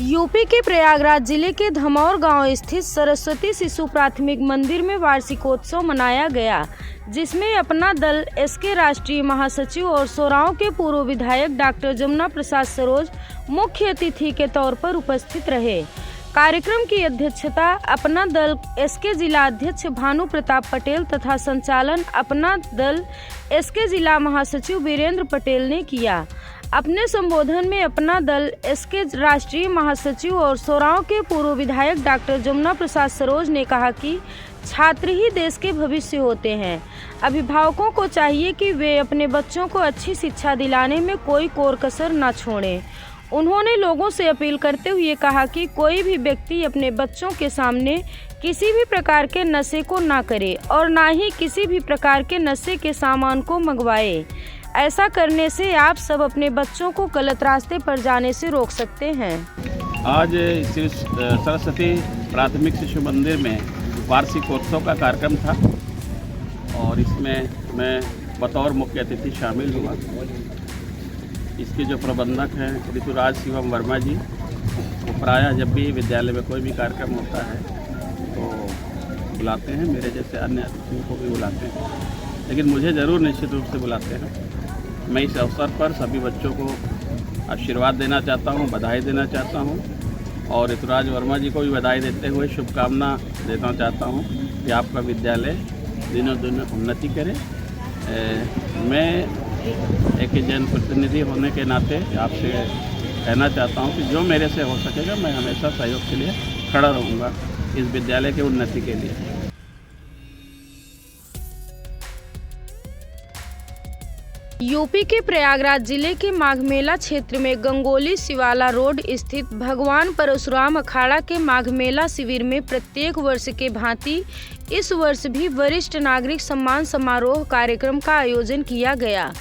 UP के प्रयागराज जिले के धमौर गांव स्थित सरस्वती शिशु प्राथमिक मंदिर में वार्षिकोत्सव मनाया गया, जिसमें अपना दल एसके राष्ट्रीय महासचिव और सोराव के पूर्व विधायक डॉक्टर जमुना प्रसाद सरोज मुख्य अतिथि के तौर पर उपस्थित रहे। कार्यक्रम की अध्यक्षता अपना दल एसके जिला अध्यक्ष भानु प्रताप पटेल तथा संचालन अपना दल एसके जिला महासचिव वीरेंद्र पटेल ने किया। अपने संबोधन में अपना दल एसके राष्ट्रीय महासचिव और सोराव के पूर्व विधायक डॉक्टर जमुना प्रसाद सरोज ने कहा कि छात्र ही देश के भविष्य होते हैं। अभिभावकों को चाहिए कि वे अपने बच्चों को अच्छी शिक्षा दिलाने में कोई कोर कसर न छोड़ें। उन्होंने लोगों से अपील करते हुए कहा कि कोई भी व्यक्ति अपने बच्चों के सामने किसी भी प्रकार के नशे को ना करे और ना ही किसी भी प्रकार के नशे के सामान को मंगवाए। ऐसा करने से आप सब अपने बच्चों को गलत रास्ते पर जाने से रोक सकते हैं। आज श्री सरस्वती प्राथमिक शिशु मंदिर में वार्षिकोत्सव का कार्यक्रम था और इसमें मैं बतौर मुख्य अतिथि शामिल हुआ। इसके जो प्रबंधक हैं ऋतुराज शिवम वर्मा जी, वो प्रायः जब भी विद्यालय में कोई भी कार्यक्रम होता है तो बुलाते हैं, मेरे जैसे अन्य अतिथियों को भी बुलाते हैं, लेकिन मुझे ज़रूर निश्चित रूप से बुलाते हैं। मैं इस अवसर पर सभी बच्चों को आशीर्वाद देना चाहता हूं, बधाई देना चाहता हूं और ऋतुराज वर्मा जी को भी बधाई देते हुए शुभकामना देना चाहता हूं कि आपका विद्यालय दिनों दिन उन्नति करे। मैं एक जनप्रतिनिधि होने के नाते आपसे कहना चाहता हूं कि जो मेरे से हो सकेगा मैं हमेशा सहयोग के लिए खड़ा रहूँगा इस विद्यालय के उन्नति के लिए। यूपी के प्रयागराज जिले के माघ मेला क्षेत्र में गंगोली शिवाला रोड स्थित भगवान परशुराम अखाड़ा के माघ मेला शिविर में प्रत्येक वर्ष के भांति इस वर्ष भी वरिष्ठ नागरिक सम्मान समारोह कार्यक्रम का आयोजन किया गया।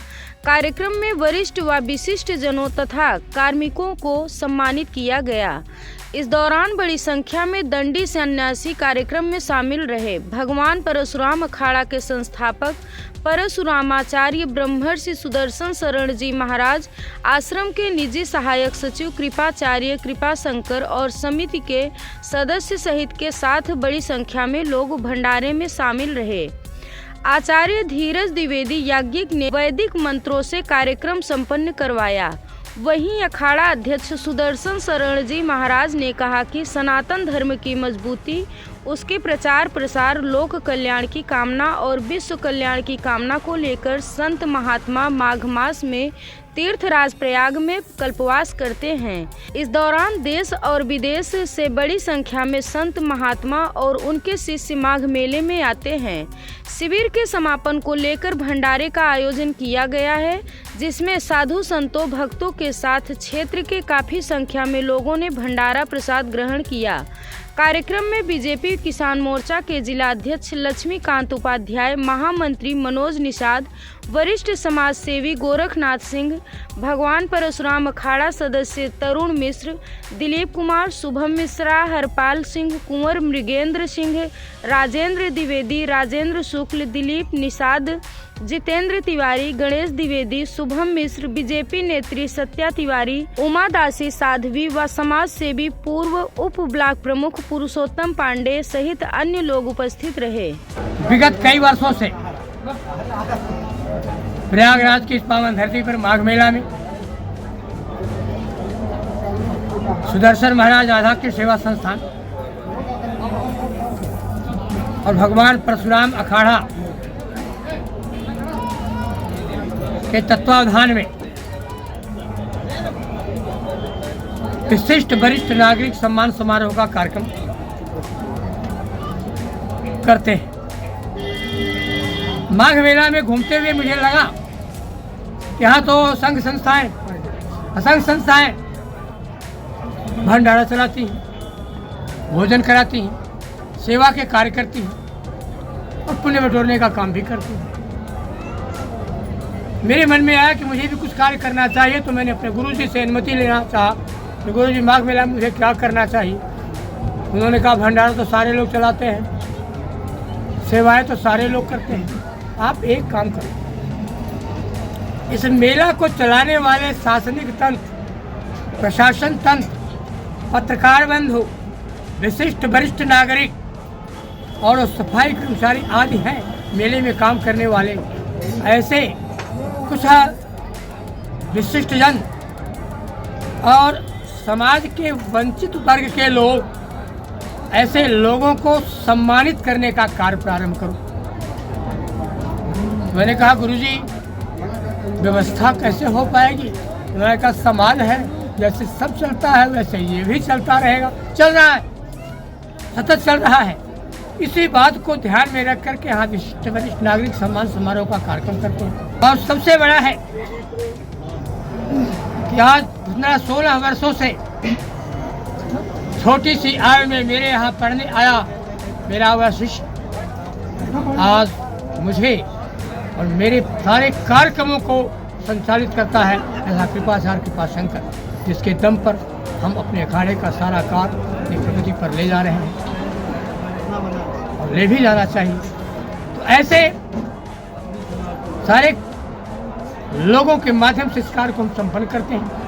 कार्यक्रम में वरिष्ठ व विशिष्ट जनों तथा कार्मिकों को सम्मानित किया गया। इस दौरान बड़ी संख्या में दंडी सन्यासी कार्यक्रम में शामिल रहे। भगवान परशुराम अखाड़ा के संस्थापक परशुरामाचार्य ब्रह्मर्षि सुदर्शन शरण जी महाराज, आश्रम के निजी सहायक सचिव कृपाचार्य कृपाशंकर और समिति के सदस्य सहित के साथ बड़ी संख्या में लोग भंडारे में शामिल रहे। आचार्य धीरज द्विवेदी याज्ञिक ने वैदिक मंत्रों से कार्यक्रम संपन्न करवाया। वहीं अखाड़ा अध्यक्ष सुदर्शन शरण जी महाराज ने कहा कि सनातन धर्म की मजबूती, उसके प्रचार प्रसार, लोक कल्याण की कामना और विश्व कल्याण की कामना को लेकर संत महात्मा माघ मास में तीर्थराज प्रयाग में कल्पवास करते हैं। इस दौरान देश और विदेश से बड़ी संख्या में संत महात्मा और उनके शिष्य माघ मेले में आते हैं। शिविर के समापन को लेकर भंडारे का आयोजन किया गया है, जिसमें साधु संतों भक्तों के साथ क्षेत्र के काफी संख्या में लोगों ने भंडारा प्रसाद ग्रहण किया। कार्यक्रम में बीजेपी किसान मोर्चा के जिला अध्यक्ष लक्ष्मीकांत उपाध्याय, महामंत्री मनोज निषाद, वरिष्ठ समाज सेवी गोरखनाथ सिंह, भगवान परशुराम अखाड़ा सदस्य तरुण मिश्र, दिलीप कुमार, शुभम मिश्रा, हरपाल सिंह, कुंवर मृगेंद्र सिंह, राजेंद्र द्विवेदी, राजेंद्र शुक्ल, दिलीप निषाद, जितेंद्र तिवारी, गणेश द्विवेदी, शुभम मिश्र, बीजेपी नेत्री सत्या तिवारी, उमा दासी साध्वी व समाज सेवी पूर्व उप ब्लॉक प्रमुख पुरुषोत्तम पांडे सहित अन्य लोग उपस्थित रहे। विगत कई वर्षों से प्रयागराज की इस पावन धरती पर माघ मेला में सुदर्शन महाराज आध्यात्मिक सेवा संस्थान और भगवान परशुराम अखाड़ा के तत्वावधान में विशिष्ट वरिष्ठ नागरिक सम्मान समारोह का कार्यक्रम करते हैं। माघ मेला में घूमते हुए मुझे लगा कि यहाँ तो संघ संस्थाएं, असंघ संस्थाएं भंडारा चलाती हैं, भोजन कराती हैं, सेवा के कार्य करती हैं और पुण्य बटोरने का काम भी करती हैं। मेरे मन में आया कि मुझे भी कुछ कार्य करना चाहिए, तो मैंने अपने गुरुजी से अनुमति लेना चाहा कि गुरुजी माघ मेला में मुझे क्या करना चाहिए। उन्होंने कहा भंडारा तो सारे लोग चलाते हैं, सेवाएं तो सारे लोग करते हैं, आप एक काम करो, इस मेला को चलाने वाले शासनिक तंत्र, प्रशासन तंत्र पत्रकार बंधु, विशिष्ट वरिष्ठ नागरिक और सफाई कर्मचारी आदि हैं मेले में काम करने वाले। ऐसे कुछ विशिष्ट जन और समाज के वंचित वर्ग के लोग, ऐसे लोगों को सम्मानित करने का कार्य प्रारंभ करो। मैंने कहा गुरुजी व्यवस्था कैसे हो पाएगी? उन्होंने कहा समाज है, जैसे सब चलता है वैसे ये भी चलता रहेगा। चल रहा है, सतत चल रहा है। इसी बात को ध्यान में रख करके यहाँ विशिष्ट वरिष्ठ नागरिक सम्मान समारोह का कार्यक्रम करते हैं। और सबसे बड़ा है कि आज 16 वर्षों से छोटी सी आयु में मेरे यहाँ पढ़ने आया मेरा वह शिष्य आज मुझे और मेरे सारे कार्यक्रमों को संचालित करता है। ऐसा कृपाचार्य कृपाशंकर, जिसके दम पर हम अपने अखाड़े का सारा कार्य अपनी प्रगति पर ले जा रहे हैं और ले भी जाना चाहिए। तो ऐसे सारे लोगों के माध्यम से इस कार्य को हम संपन्न करते हैं।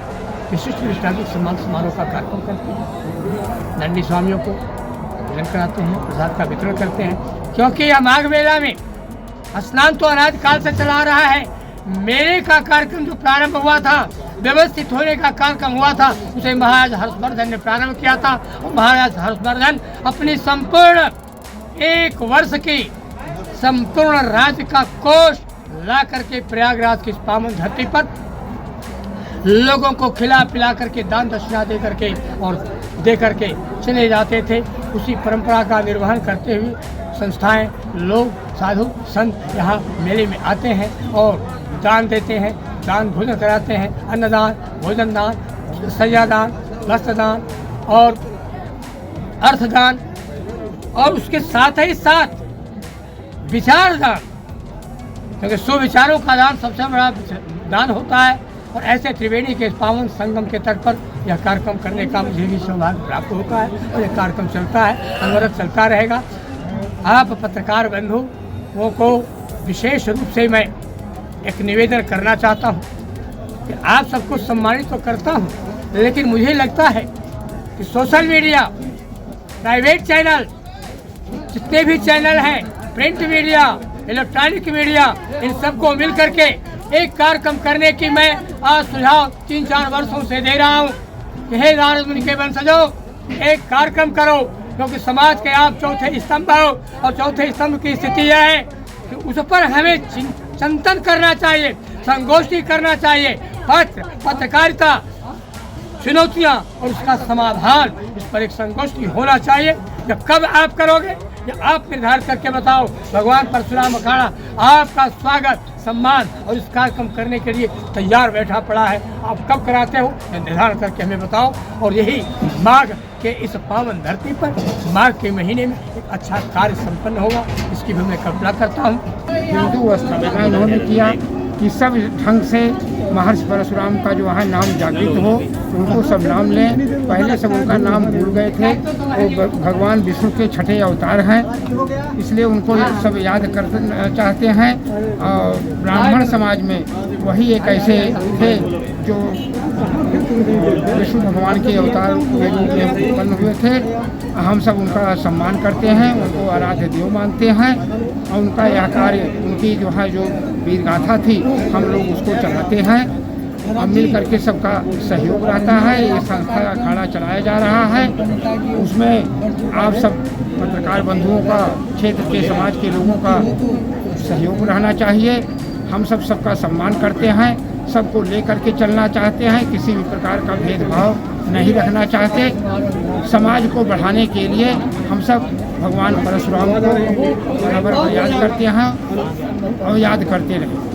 विशिष्ट नागरिक सम्मान समारोह का कार्यक्रम करते हैं, नंदी स्वामियों को भोजन कराते हैं, प्रसाद का वितरण करते हैं। क्योंकि यह माघ मेला में स्नान तो अनादि काल से चला रहा है। मेले का कार्यक्रम जो प्रारंभ हुआ था, व्यवस्थित होने का कार्यक्रम हुआ था, उसे महाराज हर्षवर्धन ने प्रारंभ किया था। और महाराज हर्षवर्धन अपनी संपूर्ण 1 वर्ष की संपूर्ण राज्य का कोष ला करके प्रयागराज की इस पावन धरती पर लोगों को खिला पिला करके दान दक्षिणा दे करके और दे करके चले जाते थे। उसी परंपरा का निर्वहन करते हुए संस्थाएं, लोग, साधु संत यहाँ मेले में आते हैं और दान देते हैं, दान भोजन कराते हैं, अन्नदान, भोजन दान, सजादान, वस्त्रदान और अर्थदान और उसके साथ ही साथ विचार दान, क्योंकि सुविचारों का दान सबसे बड़ा दान होता है। और ऐसे त्रिवेणी के पावन संगम के तट पर यह कार्यक्रम करने का मुझे भी सौभाग्य प्राप्त होता है और यह कार्यक्रम चलता है, अनवरत चलता रहेगा। आप पत्रकार बंधुओं को विशेष रूप से मैं एक निवेदन करना चाहता हूँ कि आप सबको सम्मानित तो करता हूँ, लेकिन मुझे लगता है कि सोशल मीडिया, प्राइवेट चैनल, जितने भी चैनल हैं, प्रिंट मीडिया, इलेक्ट्रॉनिक मीडिया, इन सबको मिल करके एक कार्यक्रम करने की मैं आज सुझाव 3-4 वर्षों से दे रहा हूँ कि हे नारद मुनि के वंशजों, एक कार्यक्रम करो, क्योंकि समाज के आप चौथे स्तंभ हो और चौथे स्तंभ की स्थिति यह है कि उस पर हमें चिंतन करना चाहिए, संगोष्ठी करना चाहिए, पत्रकारिता, चुनौतियाँ और उसका समाधान, इस पर एक संगोष्ठी होना चाहिए। जब कब आप करोगे, या आप निर्धारित करके बताओ। भगवान परशुराम अखाड़ा आपका स्वागत, सम्मान और इस कार्यक्रम करने के लिए तैयार बैठा पड़ा है। आप कब कराते हो, निर्धारण करके हमें बताओ। और यही माघ के इस पावन धरती पर माघ के महीने में एक अच्छा कार्य संपन्न होगा, इसकी भी मैं कल्पना करता हूँ। हिंदू स्थापना इन्होंने किया कि सब ढंग से महर्षि परशुराम का जो है नाम जागृत हो, उनको सब नाम लें। पहले सब उनका नाम भूल गए थे। वो भगवान विष्णु के छठे अवतार हैं, इसलिए उनको सब याद करना चाहते हैं। और ब्राह्मण समाज में वही एक ऐसे थे जो विष्णु भगवान के अवतार के रूप में उत्पन्न हुए थे। हम सब उनका सम्मान करते हैं, उनको आराध्य देव मानते हैं और उनका यह कार्य, उनकी जो है जो वीर गाथा थी, हम लोग उसको चलाते हैं और मिल करके सबका सहयोग रहता है। ये संस्था अखाड़ा चलाया जा रहा है, उसमें आप सब पत्रकार बंधुओं का, क्षेत्र के समाज के लोगों का सहयोग रहना चाहिए। हम सब सबका सम्मान करते हैं, सबको लेकर के चलना चाहते हैं, किसी भी प्रकार का भेदभाव नहीं रखना चाहते। समाज को बढ़ाने के लिए हम सब भगवान परशुराम को बराबर याद करते हैं और याद करते रहें।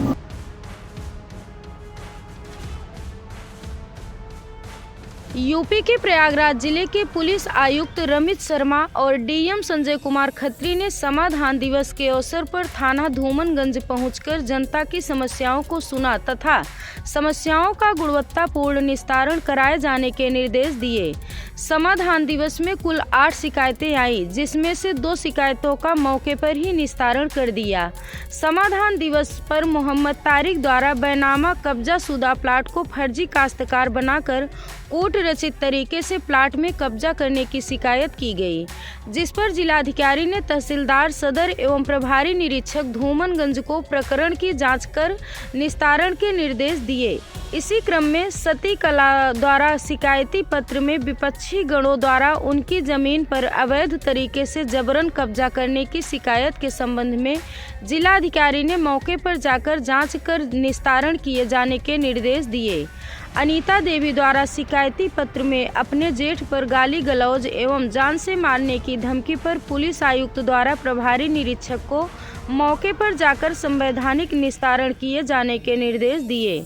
यूपी के प्रयागराज जिले के पुलिस आयुक्त रमित शर्मा और डीएम संजय कुमार खत्री ने समाधान दिवस के अवसर पर थाना धूमनगंज पहुंचकर जनता की समस्याओं को सुना तथा समस्याओं का गुणवत्तापूर्ण निस्तारण कराए जाने के निर्देश दिए। समाधान दिवस में कुल 8 शिकायतें आई, जिसमें से 2 शिकायतों का मौके पर ही निस्तारण कर दिया। समाधान दिवस पर मोहम्मद तारिक द्वारा बैनामा कब्जा शुदा प्लाट को फर्जी काश्तकार बनाकर कूट रचित तरीके से प्लाट में कब्जा करने की शिकायत की गई, जिस पर जिलाधिकारी ने तहसीलदार सदर एवं प्रभारी निरीक्षक धूमनगंज को प्रकरण की जांच कर निस्तारण के निर्देश दिए। इसी क्रम में सती कला द्वारा शिकायती पत्र में विपक्षी गणों द्वारा उनकी जमीन पर अवैध तरीके से जबरन कब्जा करने की शिकायत के संबंध में जिलाधिकारी ने मौके पर जाकर जांच कर निस्तारण किए जाने के निर्देश दिए। अनीता देवी द्वारा शिकायती पत्र में अपने जेठ पर गाली गलौज एवं जान से मारने की धमकी पर पुलिस आयुक्त द्वारा प्रभारी निरीक्षक को मौके पर जाकर संवैधानिक निस्तारण किए जाने के निर्देश दिए।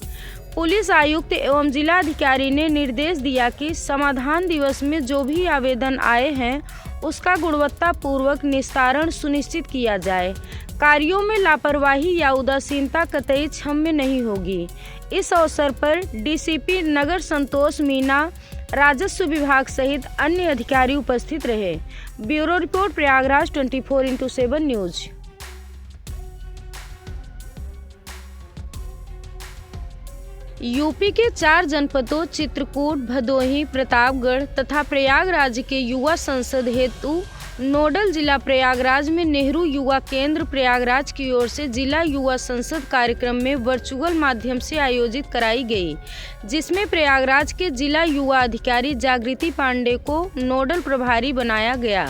पुलिस आयुक्त एवं जिलाधिकारी ने निर्देश दिया कि समाधान दिवस में जो भी आवेदन आए हैं उसका गुणवत्तापूर्वक निस्तारण सुनिश्चित किया जाए। कार्यों में लापरवाही या उदासीनता कतई क्षम्य नहीं होगी। इस अवसर पर डीसीपी नगर संतोष मीना, राजस्व विभाग सहित अन्य अधिकारी उपस्थित रहे। Bureau report, Prayagraj 24x7 news. UP के 4 जनपदों चित्रकूट, भदोही, प्रतापगढ़ तथा प्रयागराज के युवा संसद हेतु नोडल जिला प्रयागराज में नेहरू युवा केंद्र प्रयागराज की ओर से जिला युवा संसद कार्यक्रम में वर्चुअल माध्यम से आयोजित कराई गई, जिसमें प्रयागराज के जिला युवा अधिकारी जागृति पांडे को नोडल प्रभारी बनाया गया।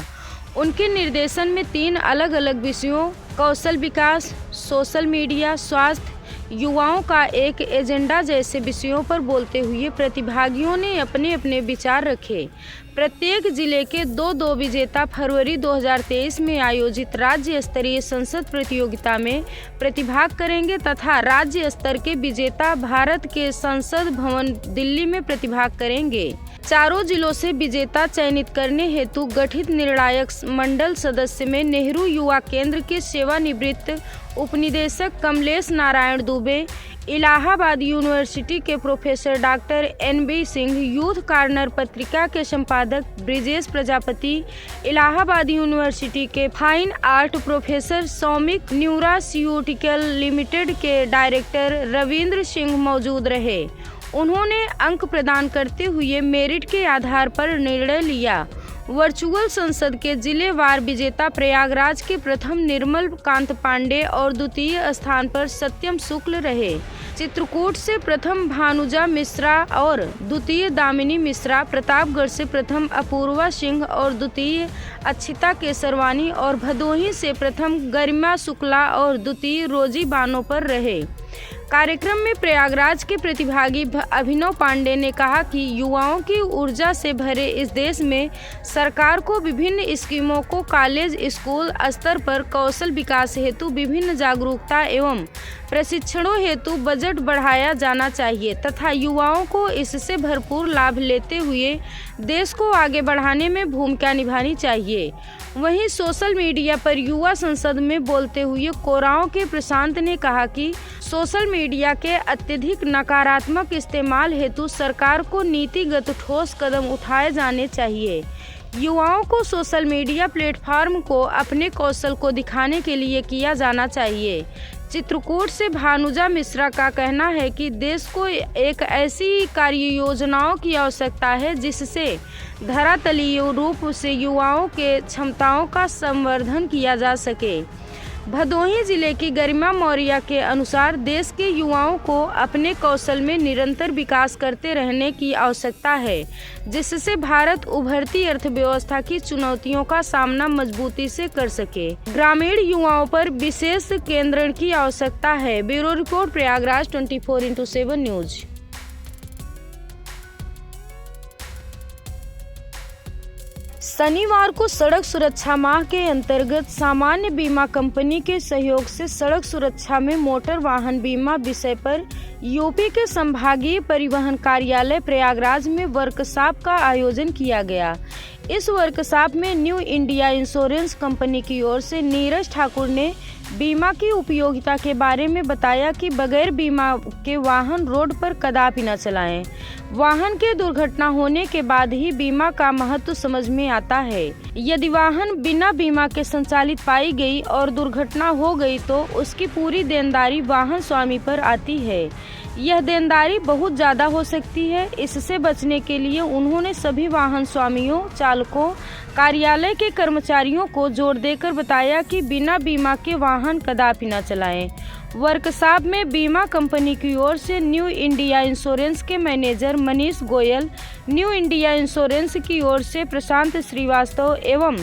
उनके निर्देशन में 3 अलग अलग विषयों कौशल विकास, सोशल मीडिया, स्वास्थ्य, युवाओं का एक एजेंडा जैसे विषयों पर बोलते हुए प्रतिभागियों ने अपने अपने विचार रखे। प्रत्येक जिले के 2 विजेता फरवरी 2023 में आयोजित राज्य स्तरीय संसद प्रतियोगिता में प्रतिभाग करेंगे तथा राज्य स्तर के विजेता भारत के संसद भवन दिल्ली में प्रतिभाग करेंगे। चारों जिलों से विजेता चयनित करने हेतु गठित निर्णायक मंडल सदस्य में नेहरू युवा केंद्र के सेवानिवृत्त उपनिदेशक कमलेश नारायण दुबे, इलाहाबाद यूनिवर्सिटी के professor doctor NB Singh, youth corner पत्रिका के संपादक ब्रिजेश प्रजापति, इलाहाबाद यूनिवर्सिटी के fine art professor Soumik, nutraceutical limited के डायरेक्टर रविंद्र सिंह मौजूद रहे। उन्होंने अंक प्रदान करते हुए मेरिट के आधार पर निर्णय लिया। वर्चुअल संसद के जिलेवार विजेता प्रयागराज के प्रथम निर्मल कांत पांडे और द्वितीय स्थान पर सत्यम शुक्ल रहे। चित्रकूट से प्रथम भानुजा मिश्रा और द्वितीय दामिनी मिश्रा, प्रतापगढ़ से प्रथम अपूर्वा सिंह और द्वितीय अक्षिता केसरवानी और भदोही से प्रथम गरिमा शुक्ला और द्वितीय रोजी बानो पर रहे। कार्यक्रम में प्रयागराज के प्रतिभागी अभिनव पांडे ने कहा कि युवाओं की ऊर्जा से भरे इस देश में सरकार को विभिन्न स्कीमों को कॉलेज स्कूल स्तर पर कौशल विकास हेतु विभिन्न जागरूकता एवं प्रशिक्षणों हेतु बजट बढ़ाया जाना चाहिए तथा युवाओं को इससे भरपूर लाभ लेते हुए देश को आगे बढ़ाने में भूमिका निभानी चाहिए। वहीं सोशल मीडिया पर युवा संसद में बोलते हुए कोराओं के प्रशांत ने कहा कि सोशल मीडिया के अत्यधिक नकारात्मक इस्तेमाल हेतु सरकार को नीतिगत ठोस कदम उठाए जाने चाहिए। युवाओं को सोशल मीडिया प्लेटफॉर्म को अपने कौशल को दिखाने के लिए किया जाना चाहिए। चित्रकूट से भानुजा मिश्रा का कहना है कि देश को एक ऐसी कार्य योजनाओं की आवश्यकता है जिससे धरातलीय रूप से युवाओं के क्षमताओं का संवर्धन किया जा सके। भदोही जिले की गरिमा मौर्य के अनुसार देश के युवाओं को अपने कौशल में निरंतर विकास करते रहने की आवश्यकता है, जिससे भारत उभरती अर्थव्यवस्था की चुनौतियों का सामना मजबूती से कर सके। ग्रामीण युवाओं पर विशेष केंद्रण की आवश्यकता है। Bureau report, Prayagraj 24x7 news. शनिवार को सड़क सुरक्षा माह के अंतर्गत सामान्य बीमा कंपनी के सहयोग से सड़क सुरक्षा में मोटर वाहन बीमा विषय पर यूपी के संभागीय परिवहन कार्यालय प्रयागराज में वर्कशॉप का आयोजन किया गया। इस वर्कशॉप में न्यू इंडिया इंश्योरेंस कंपनी की ओर से नीरज ठाकुर ने बीमा की उपयोगिता के बारे में बताया कि बगैर बीमा के वाहन रोड पर कदापि न चलाएं। वाहन के दुर्घटना होने के बाद ही बीमा का महत्व समझ में आता है। यदि वाहन बिना बीमा के संचालित पाई गई और दुर्घटना हो गई तो उसकी पूरी देनदारी वाहन स्वामी पर आती है। यह देनदारी बहुत ज़्यादा हो सकती है। इससे बचने के लिए उन्होंने सभी वाहन स्वामियों, चालकों, कार्यालय के कर्मचारियों को जोर देकर बताया कि बिना बीमा के वाहन कदापि न चलाएं। वर्कशॉप में बीमा कंपनी की ओर से न्यू इंडिया इंश्योरेंस के manager Manish Goyal, new India insurance की ओर से प्रशांत श्रीवास्तव एवं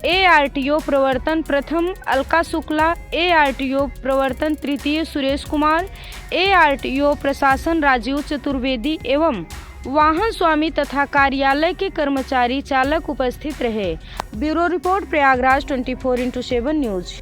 ARTO प्रवर्तन प्रथम अलका शुक्ला, ARTO प्रवर्तन तृतीय सुरेश कुमार, ARTO प्रशासन राजीव चतुर्वेदी एवं वाहन स्वामी तथा कार्यालय के कर्मचारी चालक उपस्थित रहे। Bureau report, Prayagraj 24x7 news.